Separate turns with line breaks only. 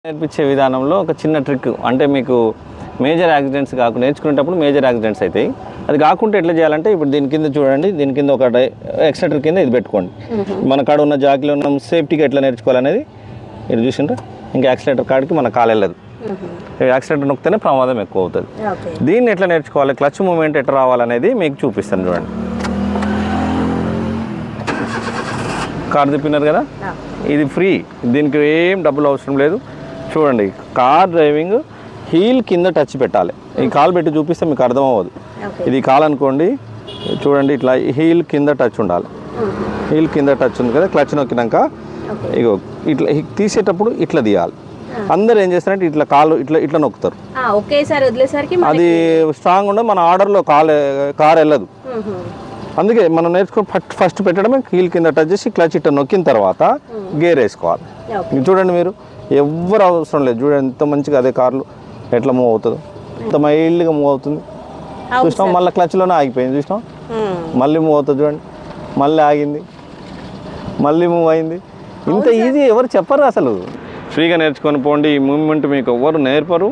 నేర్పించే విధానంలో ఒక చిన్న ట్రిక్ అంటే మీకు మేజర్ యాక్సిడెంట్స్ కాకుండా నేర్చుకునేటప్పుడు మేజర్ యాక్సిడెంట్స్ అవుతాయి. అది కాకుండా ఎట్లా చేయాలంటే ఇప్పుడు దీని కింద చూడండి, దీని కింద ఒక ఎక్స్ట్రా కింద ఇది పెట్టుకోండి. మన కాడ ఉన్న జాకీలో ఉన్న సేఫ్టీగా ఎట్లా నేర్చుకోవాలనేది ఇది చూసిండ్రా. ఇంకా యాక్సిలేటర్ కాడికి మన కాలు వెళ్ళదు. యాక్సిలేటర్ నొక్కితేనే ప్రమాదం ఎక్కువ అవుతుంది. దీన్ని ఎట్లా నేర్చుకోవాలి, క్లచ్ మూమెంట్ ఎట్లా రావాలనేది మీకు చూపిస్తాను చూడండి. కార్ తిప్పినారు కదా, ఇది ఫ్రీ, దీనికి ఏం డబ్బులు అవసరం లేదు. చూడండి, కార్ డ్రైవింగ్ హీల్ కింద టచ్ పెట్టాలి. ఈ కాలు పెట్టి చూపిస్తే మీకు అర్థం అవ్వదు. ఇది కాలు అనుకోండి, చూడండి ఇట్లా హీల్ కింద టచ్ ఉండాలి. హీల్ కింద టచ్ ఉంది కదా, క్లచ్ నొక్కినాక ఇగో ఇట్లా తీసేటప్పుడు ఇట్లా తీయాలి. అందరు ఏం చేస్తారంటే ఇట్లా కాలు ఇట్లా ఇట్లా నొక్కుతారు. అది స్ట్రాంగ్ ఉండదు, మన ఆర్డర్లో కార్ వెళ్ళదు. అందుకే మనం ఫస్ట్ పెట్టడమే హీల్ కింద టచ్ చేసి క్లచ్ ఇట్లా నొక్కిన తర్వాత గేర్ వేసుకోవాలి. చూడండి, మీరు ఎవ్వరు అవసరం లేదు. చూడండి ఎంత మంచిగా అదే కార్లు ఎట్లా మూవ్ అవుతుందో, ఎంత మైల్డ్గా మూవ్ అవుతుంది. చూసినాం, మళ్ళీ క్లచ్లోనే ఆగిపోయింది. చూసినాం, మళ్ళీ మూవ్ అవుతుంది. చూడండి, మళ్ళీ ఆగింది, మళ్ళీ మూవ్ అయింది. ఇంత ఈజీ ఎవరు చెప్పరు అసలు. ఫ్రీగా నేర్చుకొని పోండి. ఈ మూవ్మెంట్ మీకు ఎవ్వరు నేర్పరు.